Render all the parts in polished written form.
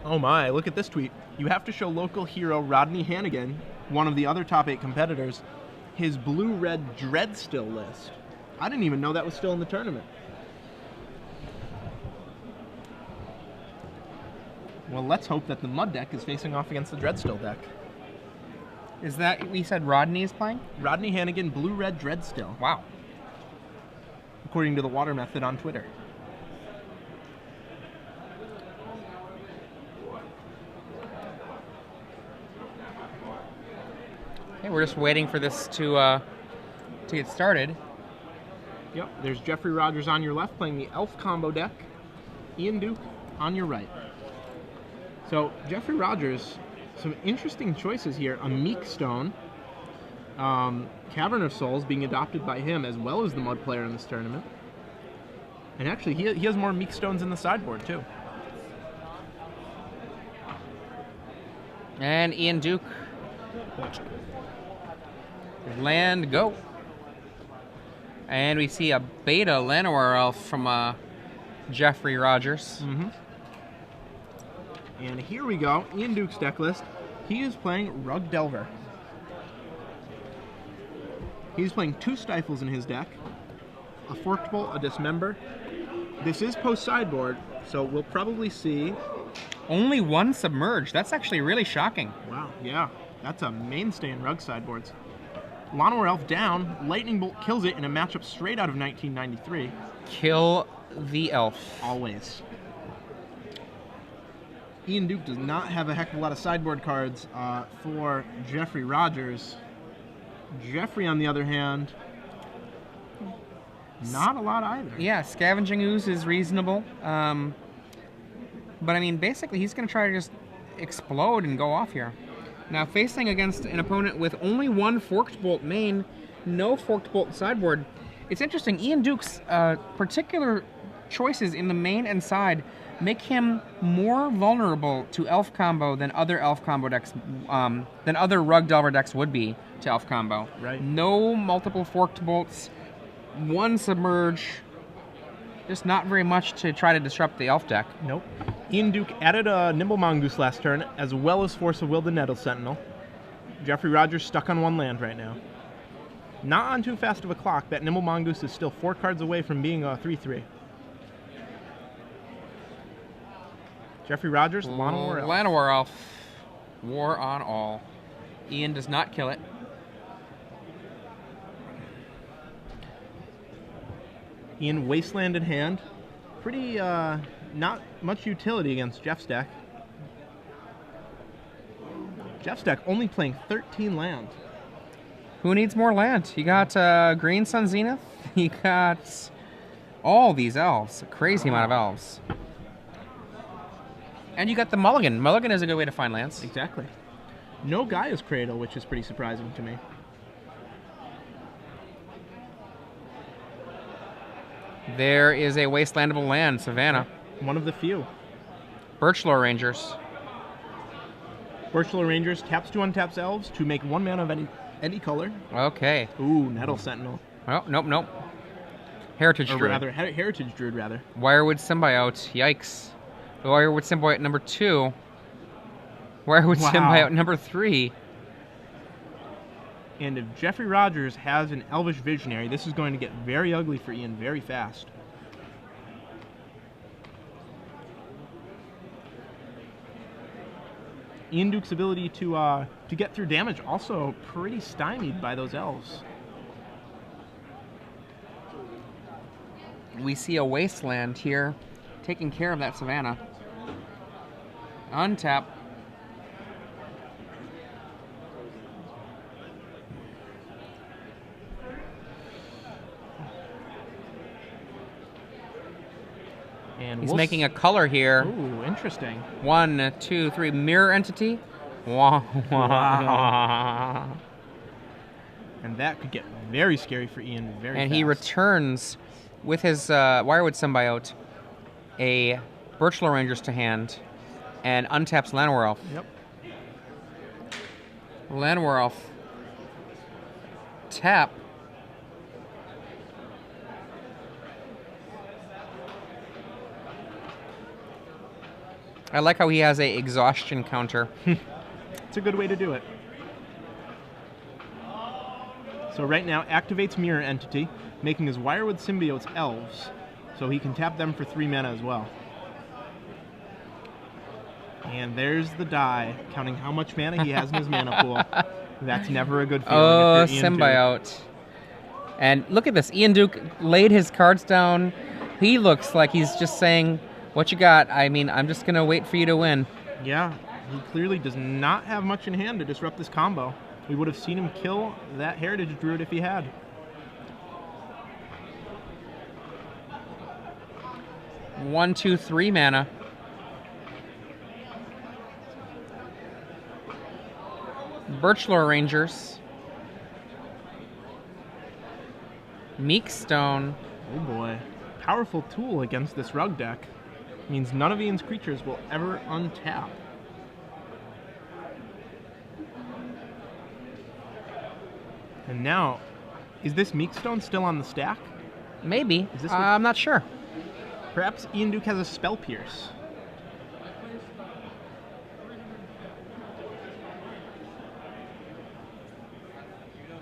Oh my, look at this tweet. You have to show local hero Rodney Hannigan, one of the other top 8 competitors, his blue-red dread still list. I didn't even know that was still in the tournament. Well, let's hope that the Mud deck is facing off against the Dreadstill deck. Is that, we said Rodney is playing? Rodney Hannigan, blue-red Dreadstill. Wow. According to the Water Method on Twitter. Okay, we're just waiting for this to get started. Yep, there's Jeffrey Rodgers on your left playing the Elf combo deck. Ian Duke on your right. So, Jeffrey Rodgers, some interesting choices here. A Meek Stone, Cavern of Souls being adopted by him as well as the Mud player in this tournament. And actually, he has more Meek Stones in the sideboard, too. And Ian Duke. Land, go. And we see a beta Llanowar Elf from Jeffrey Rodgers. Mm-hmm. And here we go, Ian Duke's deck list. He is playing Rug Delver. He's playing 2 Stifles in his deck, a Forked Bolt, a Dismember. This is post-sideboard, so we'll probably see... Only 1 Submerge. That's actually really shocking. Wow, yeah. That's a mainstay in Rug sideboards. Llanowar Elf down. Lightning Bolt kills it in a matchup straight out of 1993. Kill the elf. Always. Ian Duke does not have a heck of a lot of sideboard cards for Jeffrey Rodgers. Jeffrey, on the other hand, not a lot either. Yeah, Scavenging Ooze is reasonable. But, I mean, basically, he's going to try to just explode and go off here. Now, facing against an opponent with only 1 Forked Bolt main, no Forked Bolt sideboard, it's interesting. Ian Duke's particular choices in the main and side make him more vulnerable to Elf combo than other Elf combo decks, than other Rug Delver decks would be to Elf combo. Right. No multiple Forked Bolts, 1 Submerge, just not very much to try to disrupt the Elf deck. Nope. Ian Duke added a Nimble Mongoose last turn, as well as Force of Will the Nettle Sentinel. Jeffrey Rodgers stuck on 1 land right now. Not on too fast of a clock. That Nimble Mongoose is still 4 cards away from being a 3/3. Jeffrey Rodgers, Llanowar Elf. Llanowar Elf. War on all. Ian does not kill it. Ian Wasteland in hand. Pretty, not much utility against Jeff's deck. Jeff's deck only playing 13 land. Who needs more land? You got Green Sun Zenith. You got all these elves. A crazy amount of elves. And you got the Mulligan. Mulligan is a good way to find lands. Exactly. No Gaia's Cradle, which is pretty surprising to me. There is a wastelandable land, Savannah. One of the few. Birchlore Rangers. Birchlore Rangers taps 2 untaps elves to make 1 mana of any color. Okay. Ooh, Nettle Sentinel. Oh, nope. Heritage Or Druid. rather, Heritage Druid, rather. Wirewood Symbiote. Yikes. Wirewood Symbiote number 2. Wirewood Symbiote number 3. And if Jeffrey Rodgers has an Elvish Visionary, this is going to get very ugly for Ian very fast. Ian Duke's ability to get through damage also pretty stymied by those elves. We see a wasteland here taking care of that Savannah. Untap. And He's making a color here. Ooh, interesting. 1, 2, 3. Mirror Entity. Wow. And that could get very scary for Ian very And fast. he returns with his Wirewood Symbiote a Birchlore Rangers to hand and untaps Llanowar Elf. Yep. Llanowar Elf. Tap. I like how he has a exhaustion counter. It's a good way to do it. So right now, activates Mirror Entity, making his Wirewood Symbiotes elves, so he can tap them for 3 mana as well. And there's the die, counting how much mana he has in his mana pool. That's never a good feeling. Oh, if you're Ian Symbiote. Duke. And look at this. Ian Duke laid his cards down. He looks like he's just saying, what you got? I mean, I'm just going to wait for you to win. Yeah, he clearly does not have much in hand to disrupt this combo. We would have seen him kill that Heritage Druid if he had. One, 2, 3 mana. Birchlore Rangers. Meekstone. Oh boy. Powerful tool against this Rug deck. Means none of Ian's creatures will ever untap. And now, is this Meekstone still on the stack? Maybe. Is this what- I'm not sure. Perhaps Ian Duke has a Spell Pierce.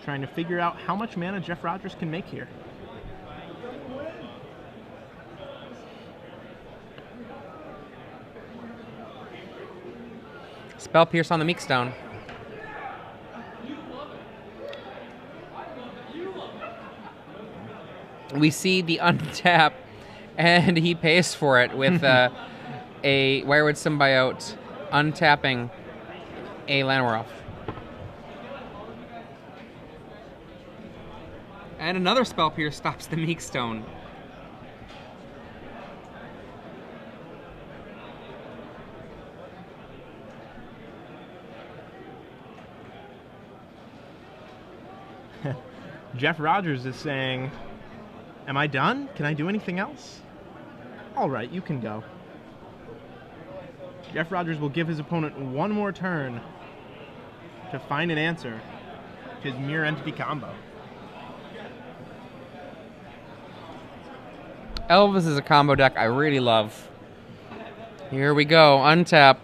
Trying to figure out how much mana Jeff Rodgers can make here. Spell Pierce on the Meekstone. We see the untap, and he pays for it with a Wirewood Symbiote untapping a Llanowar. And another Spell Pierce stops the Meekstone. Jeff Rodgers is saying, am I done? Can I do anything else? All right, you can go. Jeff Rodgers will give his opponent one more turn to find an answer to his Mirror Entity combo. Elvis is a combo deck I really love. Here we go, untap.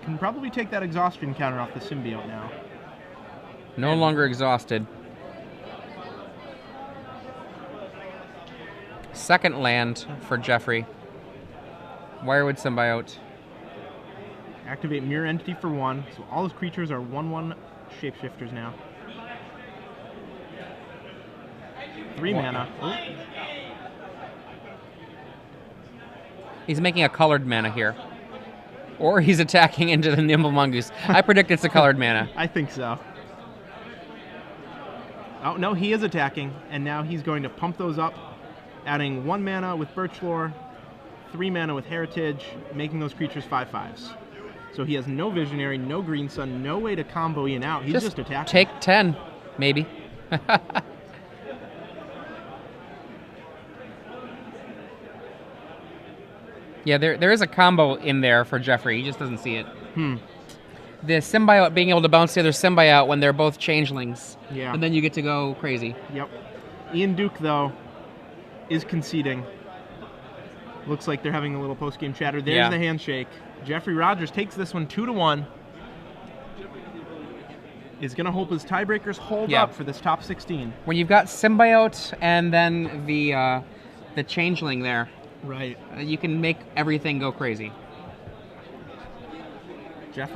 Can probably take that exhaustion counter off the symbiote now. No longer exhausted. Second land for Jeffrey. Wirewood Symbiote. Activate Mirror Entity for 1, so all his creatures are 1/1 shapeshifters now. 3 mana. Oh. He's making a colored mana here. Or he's attacking into the Nimble Mongoose. I predict it's a colored mana. I think so. Oh, no, he is attacking, and now he's going to pump those up, adding 1 mana with Birchlore, 3 mana with Heritage, making those creatures 5/5s. So he has no Visionary, no Green Sun, no way to combo Ian out. He's just attacking. Take 10, maybe. Yeah, there is a combo in there for Jeffrey. He just doesn't see it. The symbiote being able to bounce the other symbiote when they're both changelings. Yeah. And then you get to go crazy. Yep. Ian Duke, though, is conceding. Looks like they're having a little post-game chatter. There's the handshake. Jeffrey Rodgers takes this one 2-1. Is going to hope his tiebreakers hold up for this top 16. When you've got symbiote and then the changeling there, right, you can make everything go crazy. Jeff